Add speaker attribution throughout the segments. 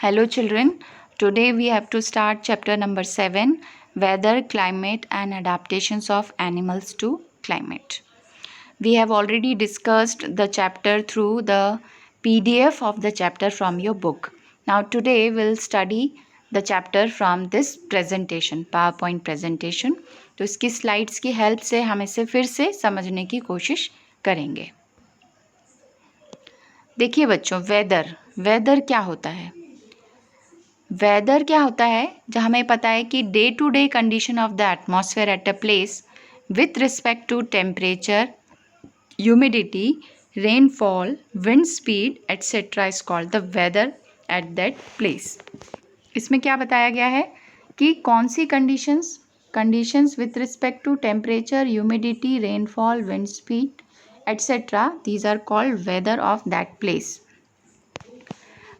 Speaker 1: Hello children, today we have to start chapter number 7, Weather, Climate and Adaptations of Animals to Climate. We have already discussed the chapter through the PDF of the chapter from your book. Now today we'll study the chapter from this presentation, PowerPoint presentation. तो इसकी slides की help से हम इसे फिर से समझने की कोशिश करेंगे। देखिए बच्चों, वेदर क्या होता है? वेदर क्या होता है? जब हमें पता है कि day to day condition of the atmosphere at a place with respect to temperature, humidity, rainfall, wind speed etcetera is called the weather at that place. इसमें क्या बताया गया है कि कौन सी conditions with respect to temperature, humidity, rainfall, wind speed etcetera, these are called weather of that place.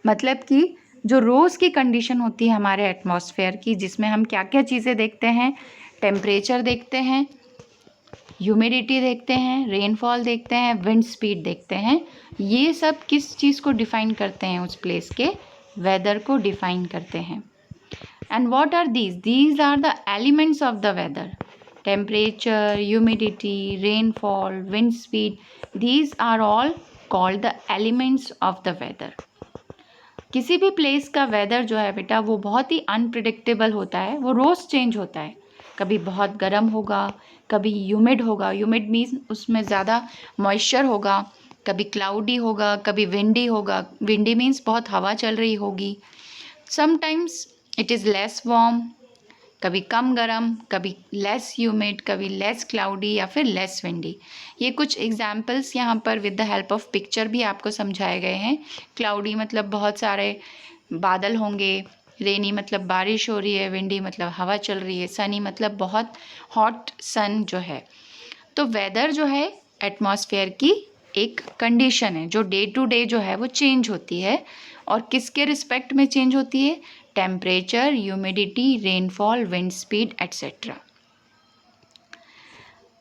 Speaker 1: मतलब कि जो रोज़ की कंडीशन होती है हमारे एटमॉस्फेयर की, जिसमें हम क्या क्या चीज़ें देखते हैं, टेम्परेचर देखते हैं, ह्यूमिडिटी देखते हैं, रेनफॉल देखते हैं, विंड स्पीड देखते हैं, ये सब किस चीज़ को डिफ़ाइन करते हैं? उस प्लेस के वेदर को डिफ़ाइन करते हैं। And what are these are the elements of the weather. Temperature, humidity, rainfall, wind speed, these are all called the elements of the weather. किसी भी प्लेस का वेदर जो है बेटा, वो बहुत ही अनप्रिडिक्टेबल होता है, वो रोज़ चेंज होता है। कभी बहुत गर्म होगा, कभी ह्यूमिड होगा, ह्यूमिड मीन्स उसमें ज़्यादा मॉइस्चर होगा, कभी क्लाउडी होगा, कभी विंडी होगा, विंडी मीन्स बहुत हवा चल रही होगी। Sometimes it is less warm, कभी कम गर्म, कभी लेस ह्यूमिड, कभी लेस क्लाउडी या फिर लेस विंडी। ये कुछ एग्जाम्पल्स यहाँ पर with the help of picture भी आपको समझाए गए हैं। क्लाउडी मतलब बहुत सारे बादल होंगे, रेनी मतलब बारिश हो रही है, विंडी मतलब हवा चल रही है, सनी मतलब बहुत हॉट सन जो है। तो वेदर जो है एटमॉस्फेयर की एक कंडीशन है जो डे टू डे जो है वो चेंज होती है। और किसके रिस्पेक्ट में चेंज होती है? Temperature, humidity, rainfall, wind speed etcetera.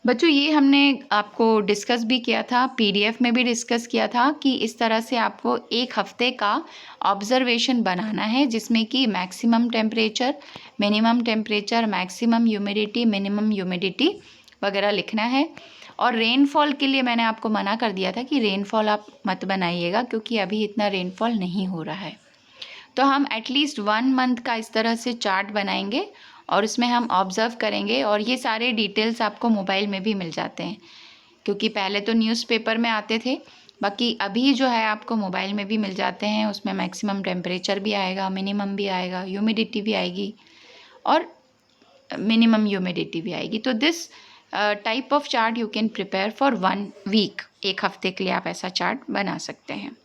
Speaker 1: बच्चों, ये हमने आपको डिस्कस भी किया था, पीडीएफ में भी डिस्कस किया था कि इस तरह से आपको एक हफ्ते का ऑब्जर्वेशन बनाना है, जिसमें कि maximum temperature, minimum temperature, maximum humidity, minimum humidity वगैरह लिखना है। और रेनफॉल के लिए मैंने आपको मना कर दिया था कि रेनफॉल आप मत बनाइएगा, क्योंकि अभी इतना रेनफॉल नहीं हो रहा है। तो हम एटलीस्ट 1 मंथ का इस तरह से चार्ट बनाएंगे और उसमें हम ऑब्ज़र्व करेंगे। और ये सारे डिटेल्स आपको मोबाइल में भी मिल जाते हैं, क्योंकि पहले तो न्यूज़पेपर में आते थे, बाकी अभी जो है आपको मोबाइल में भी मिल जाते हैं। उसमें मैक्सिमम टेम्परेचर भी आएगा, मिनिमम भी आएगा, ह्यूमिडिटी भी आएगी और मिनिमम ह्यूमिडिटी भी आएगी। तो this type of chart you can prepare for 1 week. एक हफ्ते के लिए आप ऐसा चार्ट बना सकते हैं।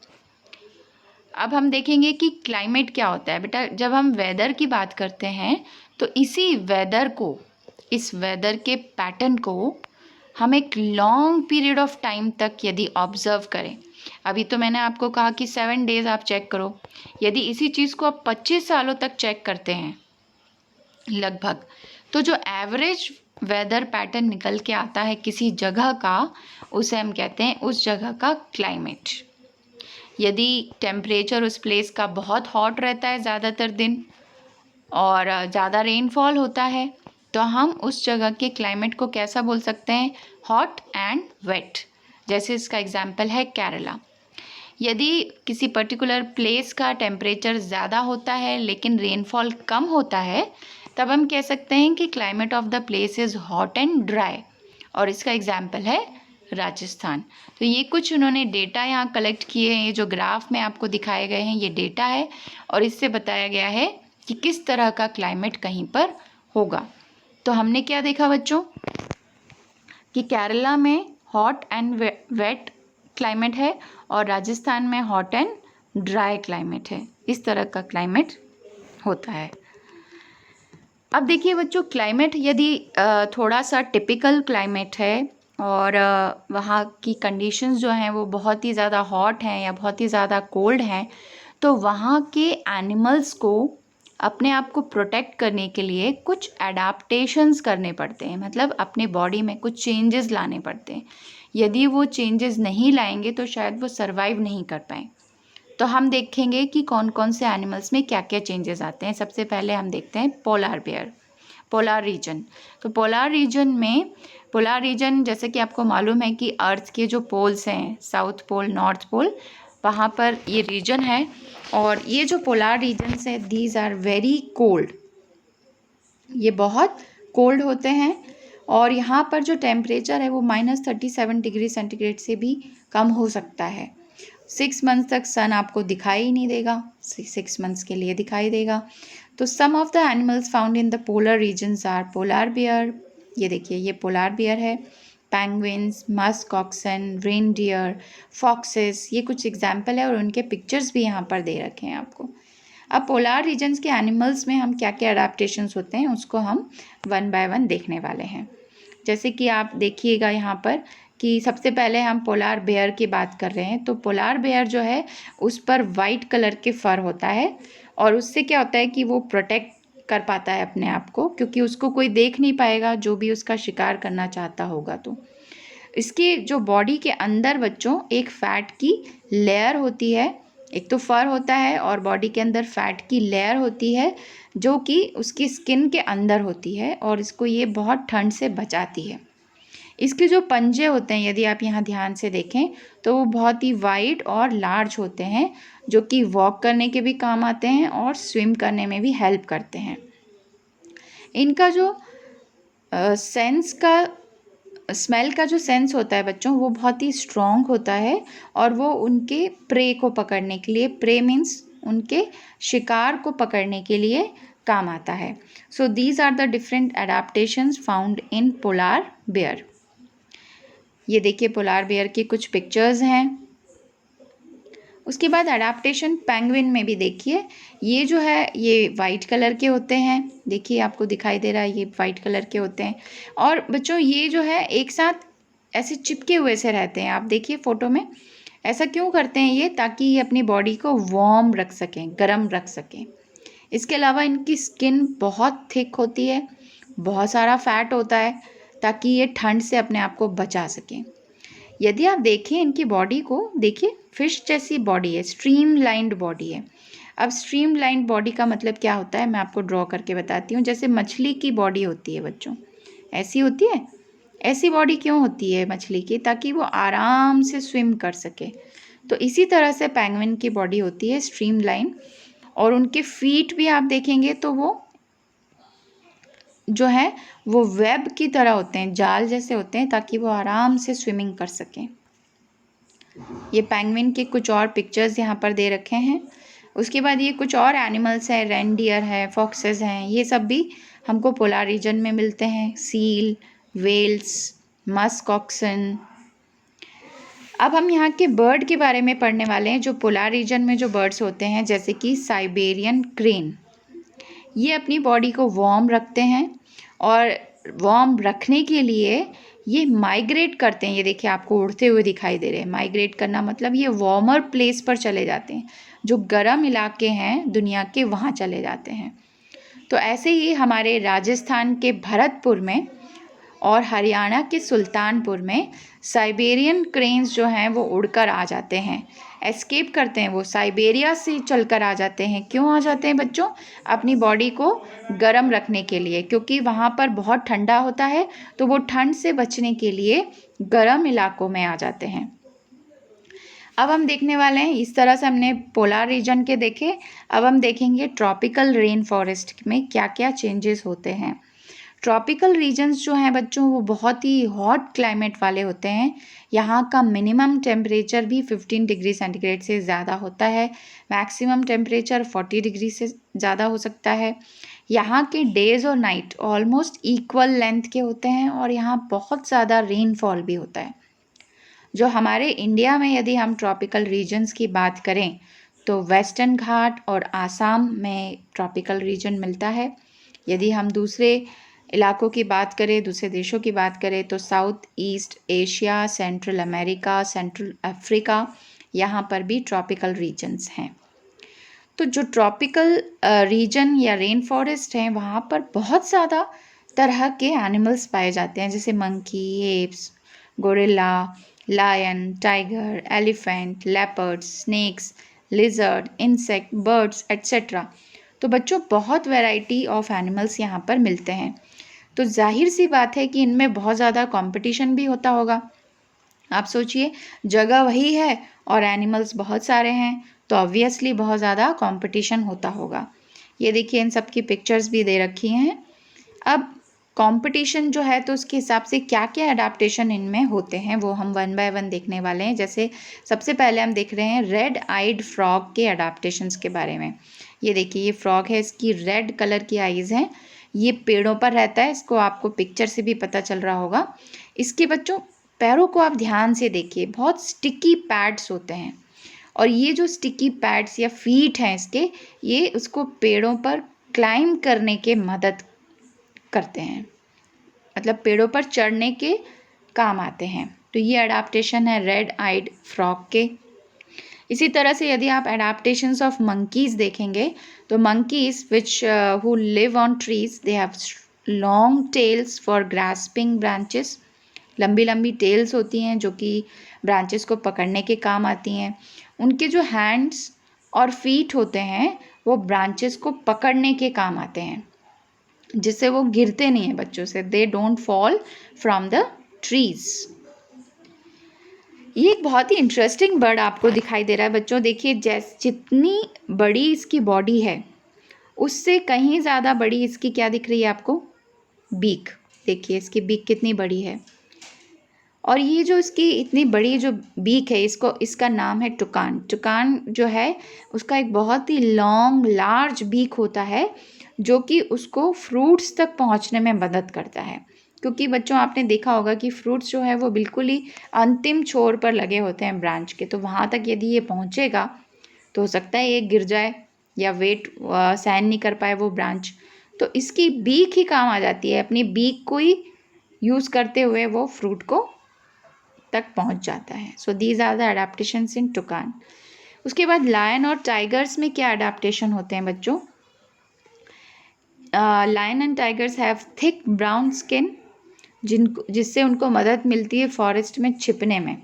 Speaker 1: अब हम देखेंगे कि क्लाइमेट क्या होता है बेटा। जब हम वेदर की बात करते हैं तो इसी वेदर को, इस वेदर के पैटर्न को हम एक लॉन्ग पीरियड ऑफ टाइम तक यदि ऑब्ज़र्व करें, अभी तो मैंने आपको कहा कि 7 डेज़ आप चेक करो, यदि इसी चीज़ को आप 25 सालों तक चेक करते हैं लगभग, तो जो एवरेज वेदर पैटर्न निकल के आता है किसी जगह का, उसे हम कहते हैं उस जगह का क्लाइमेट। यदि टेम्परेचर उस प्लेस का बहुत हॉट रहता है ज़्यादातर दिन और ज़्यादा रेनफॉल होता है, तो हम उस जगह के क्लाइमेट को कैसा बोल सकते हैं? Hot and wet. जैसे इसका एग्जाम्पल है केरला। यदि किसी पर्टिकुलर प्लेस का टेम्परेचर ज़्यादा होता है लेकिन रेनफॉल कम होता है, तब हम कह सकते हैं कि climate of the place is hot and dry. और इसका एग्जाम्पल है राजस्थान। तो ये कुछ उन्होंने डेटा यहाँ कलेक्ट किए हैं, ये जो ग्राफ में आपको दिखाए गए हैं ये डेटा है, और इससे बताया गया है कि किस तरह का क्लाइमेट कहीं पर होगा। तो हमने क्या देखा बच्चों कि केरला में हॉट एंड वेट क्लाइमेट है और राजस्थान में हॉट एंड ड्राई क्लाइमेट है। इस तरह का क्लाइमेट होता है। अब देखिए बच्चों, क्लाइमेट यदि थोड़ा सा टिपिकल क्लाइमेट है और वहाँ की कंडीशंस जो हैं वो बहुत ही ज़्यादा हॉट हैं या बहुत ही ज़्यादा कोल्ड हैं, तो वहाँ के एनिमल्स को अपने आप को प्रोटेक्ट करने के लिए कुछ एडाप्टेशंस करने पड़ते हैं, मतलब अपने बॉडी में कुछ चेंजेस लाने पड़ते हैं। यदि वो चेंजेस नहीं लाएंगे तो शायद वो सर्वाइव नहीं कर पाएँ। तो हम देखेंगे कि कौन कौन से एनिमल्स में क्या क्या चेंजेस आते हैं। सबसे पहले हम देखते हैं पोलार बेयर, पोलार रीजन। तो पोलार रीजन जैसे कि आपको मालूम है कि अर्थ के जो पोल्स हैं, साउथ पोल, नॉर्थ पोल, वहाँ पर ये रीजन है। और ये जो पोलार रीजन्स है, दीज आर वेरी कोल्ड, ये बहुत कोल्ड होते हैं। और यहाँ पर जो टेम्परेचर है वो -37 डिग्री सेंटीग्रेड से भी कम हो सकता है। 6 मंथ्स तक सन आपको दिखाई ही नहीं देगा, 6 मंथ्स के लिए दिखाई देगा। तो some of the animals found in the polar regions are polar bear, ये देखिए ये पोलार बियर है, penguins, musk oxen, reindeer, foxes, ये कुछ एग्जाम्पल है और उनके पिक्चर्स भी यहाँ पर दे रखे हैं आपको। अब पोलार रीजन्स के एनिमल्स में हम क्या क्या अडेप्टेशंस होते हैं उसको हम वन बाय वन देखने वाले हैं। जैसे कि आप देखिएगा यहाँ पर कि सबसे पहले हम पोलार बेयर की बात कर रहे हैं। तो पोलार बेयर जो है उस पर वाइट कलर के फर होता है और उससे क्या होता है कि वो प्रोटेक्ट कर पाता है अपने आप को, क्योंकि उसको कोई देख नहीं पाएगा जो भी उसका शिकार करना चाहता होगा। तो इसके जो बॉडी के अंदर बच्चों एक फैट की लेयर होती है, एक तो फर होता है और बॉडी के अंदर फैट की लेयर होती है जो कि उसकी स्किन के अंदर होती है और इसको ये बहुत ठंड से बचाती है। इसके जो पंजे होते हैं, यदि आप यहाँ ध्यान से देखें तो वो बहुत ही वाइड और लार्ज होते हैं, जो कि वॉक करने के भी काम आते हैं और स्विम करने में भी हेल्प करते हैं। इनका जो स्मेल का जो सेंस होता है बच्चों, वो बहुत ही स्ट्रॉन्ग होता है और वो उनके प्रे को पकड़ने के लिए, प्रे मीन्स उनके शिकार को पकड़ने के लिए काम आता है। So these are the different adaptations found in polar bear. ये देखिए पोलार बेयर की कुछ पिक्चर्स हैं। उसके बाद अडाप्टेशन पेंगुइन में भी देखिए, ये जो है ये वाइट कलर के होते हैं, देखिए आपको दिखाई दे रहा है, ये वाइट कलर के होते हैं। और बच्चों ये जो है एक साथ ऐसे चिपके हुए से रहते हैं, आप देखिए फ़ोटो में। ऐसा क्यों करते हैं ये? ताकि ये अपनी बॉडी को वार्म रख सकें, गर्म रख सकें। इसके अलावा इनकी स्किन बहुत थिक होती है, बहुत सारा फैट होता है ताकि ये ठंड से अपने आप को बचा सकें। यदि आप देखें इनकी बॉडी को, देखिए फिश जैसी बॉडी है, स्ट्रीम लाइंड बॉडी है। अब स्ट्रीम लाइंड बॉडी का मतलब क्या होता है मैं आपको ड्रॉ करके बताती हूँ। जैसे मछली की बॉडी होती है बच्चों, ऐसी होती है। ऐसी बॉडी क्यों होती है मछली की? ताकि वो आराम से स्विम कर सके। तो इसी तरह से पेंगुइन की बॉडी होती है स्ट्रीम लाइन। और उनके फीट भी आप देखेंगे तो वो जो है वो वेब की तरह होते हैं, जाल जैसे होते हैं, ताकि वो आराम से स्विमिंग कर सकें। ये पेंगुइन के कुछ और पिक्चर्स यहाँ पर दे रखे हैं। उसके बाद ये कुछ और एनिमल्स हैं, रेनडियर है, फॉक्सेस हैं, ये सब भी हमको पोलार रीजन में मिलते हैं। Seal, whales, musk oxen. अब हम यहाँ के बर्ड के बारे में पढ़ने वाले हैं जो पोलार रीजन में जो बर्ड्स होते हैं, जैसे कि साइबेरियन क्रेन। ये अपनी बॉडी को वार्म रखते हैं और वार्म रखने के लिए ये माइग्रेट करते हैं। ये देखिए आपको उड़ते हुए दिखाई दे रहे हैं। माइग्रेट करना मतलब ये वार्मर प्लेस पर चले जाते हैं, जो गर्म इलाके हैं दुनिया के, वहाँ चले जाते हैं। तो ऐसे ही हमारे राजस्थान के भरतपुर में और हरियाणा के सुल्तानपुर में साइबेरियन क्रेन्स जो हैं वो उड़कर आ जाते हैं, एस्केप करते हैं। वो साइबेरिया से चलकर आ जाते हैं। क्यों आ जाते हैं बच्चों? अपनी बॉडी को गर्म रखने के लिए, क्योंकि वहाँ पर बहुत ठंडा होता है, तो वो ठंड से बचने के लिए गर्म इलाकों में आ जाते हैं। अब हम देखने वाले हैं, इस तरह से हमने पोलार रीजन के देखे। अब हम देखेंगे ट्रॉपिकल रेन फॉरेस्ट में क्या क्या चेंजेस होते हैं। ट्रॉपिकल रीजन्स जो हैं बच्चों वो बहुत ही हॉट क्लाइमेट वाले होते हैं। यहाँ का मिनिमम टेम्परेचर भी 15 डिग्री सेंटीग्रेड से ज़्यादा होता है, मैक्सिमम टेम्परेचर 40 डिग्री से ज़्यादा हो सकता है। यहाँ के डेज़ और नाइट ऑलमोस्ट इक्वल लेंथ के होते हैं और यहाँ बहुत ज़्यादा रेनफॉल भी होता है। जो हमारे इंडिया में यदि हम ट्रॉपिकल रीजन्स की बात करें तो वेस्टर्न घाट और आसाम में ट्रॉपिकल रीजन मिलता है। यदि हम दूसरे इलाकों की बात करें, दूसरे देशों की बात करें तो south east Asia, central America, central Africa, यहाँ पर भी ट्रॉपिकल रीजन्स हैं। तो जो ट्रॉपिकल रीजन या रेन फॉरेस्ट हैं वहाँ पर बहुत ज़्यादा तरह के एनिमल्स पाए जाते हैं, जैसे monkey, apes, gorilla, lion, tiger, elephant, leopards, snakes, lizard, insect, birds et cetera. तो बच्चों बहुत वैरायटी ऑफ एनिमल्स यहाँ पर मिलते हैं। तो जाहिर सी बात है कि इनमें बहुत ज़्यादा कंपटीशन भी होता होगा। आप सोचिए, जगह वही है और एनिमल्स बहुत सारे हैं, तो ऑब्वियसली बहुत ज़्यादा कंपटीशन होता होगा। ये देखिए, इन सब की पिक्चर्स भी दे रखी हैं। अब कंपटीशन जो है तो उसके हिसाब से क्या क्या अडाप्टेशन इनमें होते हैं वो हम वन बाय वन देखने वाले हैं। जैसे सबसे पहले हम देख रहे हैं रेड आइड फ्रॉग के अडाप्टेशंस के बारे में। ये देखिए, ये फ्रॉग है, इसकी रेड कलर की आइज़ हैं। ये पेड़ों पर रहता है, इसको आपको पिक्चर से भी पता चल रहा होगा। इसके बच्चों पैरों को आप ध्यान से देखिए, बहुत स्टिकी पैड्स होते हैं, और ये जो स्टिकी पैड्स या फीट हैं इसके, ये उसको पेड़ों पर क्लाइंब करने के मदद करते हैं, मतलब पेड़ों पर चढ़ने के काम आते हैं। तो ये अडाप्टेशन है रेड आइड फ्रॉग के। इसी तरह से यदि आप अडाप्टेशंस ऑफ मंकीज़ देखेंगे तो monkeys which who live on trees, they have long tails for grasping branches. लंबी लंबी टेल्स होती हैं जो कि ब्रांचेस को पकड़ने के काम आती हैं। उनके जो हैंड्स और फीट होते हैं वो ब्रांचेस को पकड़ने के काम आते हैं, जिससे वो गिरते नहीं हैं बच्चों से, they don't fall from the trees. ये एक बहुत ही इंटरेस्टिंग बर्ड आपको दिखाई दे रहा है बच्चों। देखिए, जितनी बड़ी इसकी बॉडी है उससे कहीं ज़्यादा बड़ी इसकी क्या दिख रही है आपको, बीक। देखिए इसकी बीक कितनी बड़ी है, और ये जो इसकी इतनी बड़ी जो बीक है, इसका नाम है टुकान। टुकान जो है उसका एक बहुत ही लॉन्ग लार्ज बीक होता है जो कि उसको फ्रूट्स तक पहुंचने में मदद करता है। क्योंकि बच्चों आपने देखा होगा कि फ्रूट्स जो है वो बिल्कुल ही अंतिम छोर पर लगे होते हैं ब्रांच के, तो वहाँ तक यदि ये पहुँचेगा तो हो सकता है ये गिर जाए या वेट सहन नहीं कर पाए वो ब्रांच। तो इसकी बीक ही काम आ जाती है, अपनी बीक को ही यूज़ करते हुए वो फ्रूट को तक पहुंच जाता है। So these are the adaptations in toucan. उसके बाद लायन और टाइगर्स में क्या अडेप्टेशन होते हैं बच्चों? Lion and tigers have thick brown skin, जिससे उनको मदद मिलती है फॉरेस्ट में छिपने में,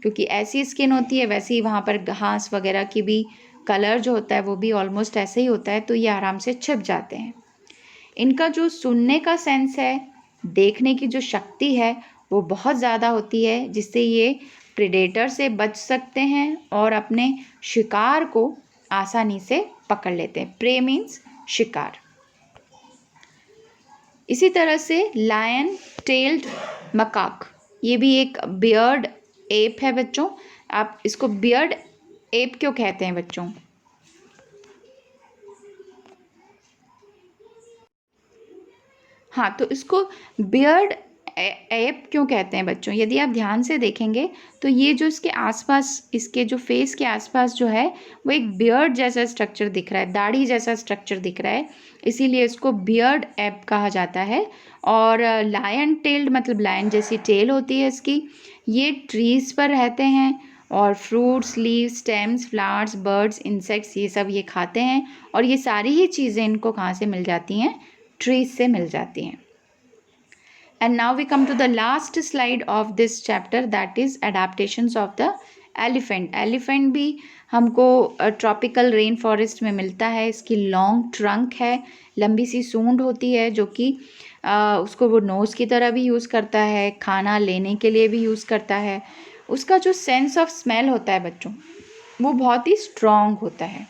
Speaker 1: क्योंकि ऐसी स्किन होती है, वैसे ही वहाँ पर घास वगैरह की भी कलर जो होता है वो भी ऑलमोस्ट ऐसे ही होता है, तो ये आराम से छिप जाते हैं। इनका जो सुनने का सेंस है, देखने की जो शक्ति है वो बहुत ज़्यादा होती है, जिससे ये प्रेडेटर से बच सकते हैं और अपने शिकार को आसानी से पकड़ लेते हैं। प्रे मीन्स शिकार। इसी तरह से लायन टेल्ड मकाक, ये भी एक बियर्ड एप है बच्चों। आप इसको बियर्ड एप क्यों कहते हैं बच्चों? हाँ, तो इसको बियर्ड एप क्यों कहते हैं बच्चों? यदि आप ध्यान से देखेंगे तो ये जो इसके आसपास, इसके जो फेस के आसपास जो है वो एक बियर्ड जैसा स्ट्रक्चर दिख रहा है, दाढ़ी जैसा स्ट्रक्चर दिख रहा है, इसीलिए इसको बियर्ड एप कहा जाता है। और लायन टेल्ड मतलब लायन जैसी टेल होती है इसकी। ये ट्रीज़ पर रहते हैं और fruits, leaves, stems, flowers, birds, insects, ये सब ये खाते हैं, और ये सारी ही चीज़ें इनको कहाँ से मिल जाती हैं? ट्रीज से मिल जाती हैं। And now we come to the last slide of this chapter, that is adaptations of the elephant. Elephant भी हमको ट्रॉपिकल रेन फॉरेस्ट में मिलता है। इसकी लॉन्ग ट्रंक है, लंबी सी सूंड होती है जो कि उसको वो नोज़ की तरह भी यूज़ करता है, खाना लेने के लिए भी यूज़ करता है। उसका जो सेंस ऑफ स्मेल होता है बच्चों वो बहुत ही स्ट्रॉन्ग होता है।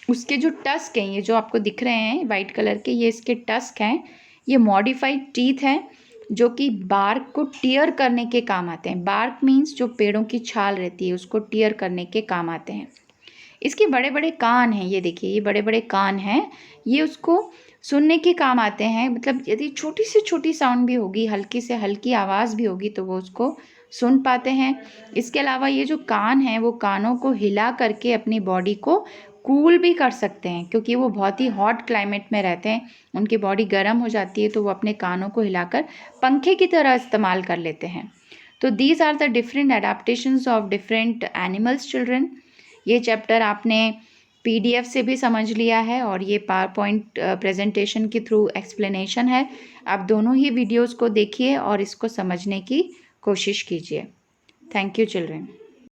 Speaker 1: उसके जो टस्क हैं, ये जो आपको दिख रहे हैं वाइट कलर के, ये इसके टस्क हैं। ये मॉडिफाइड टीथ हैं जो कि बार्क को टीयर करने के काम आते हैं। बार्क मीन्स जो पेड़ों की छाल रहती है उसको टीयर करने के काम आते हैं। इसके बड़े बड़े कान हैं, ये देखिए ये बड़े बड़े कान हैं, ये उसको सुनने के काम आते हैं। मतलब यदि छोटी से छोटी साउंड भी होगी, हल्की से हल्की आवाज़ भी होगी तो वो उसको सुन पाते हैं। इसके अलावा ये जो कान हैं वो कानों को हिला करके अपनी बॉडी को कूल भी कर सकते हैं, क्योंकि वो बहुत ही हॉट क्लाइमेट में रहते हैं, उनकी बॉडी गर्म हो जाती है तो वो अपने कानों को हिलाकर पंखे की तरह इस्तेमाल कर लेते हैं। तो these are the different adaptations of different animals children. ये चैप्टर आपने PDF से भी समझ लिया है और ये पावर पॉइंट प्रेजेंटेशन के थ्रू एक्सप्लेनेशन है। आप दोनों ही वीडियोज़ को देखिए और इसको समझने की कोशिश कीजिए। Thank you children.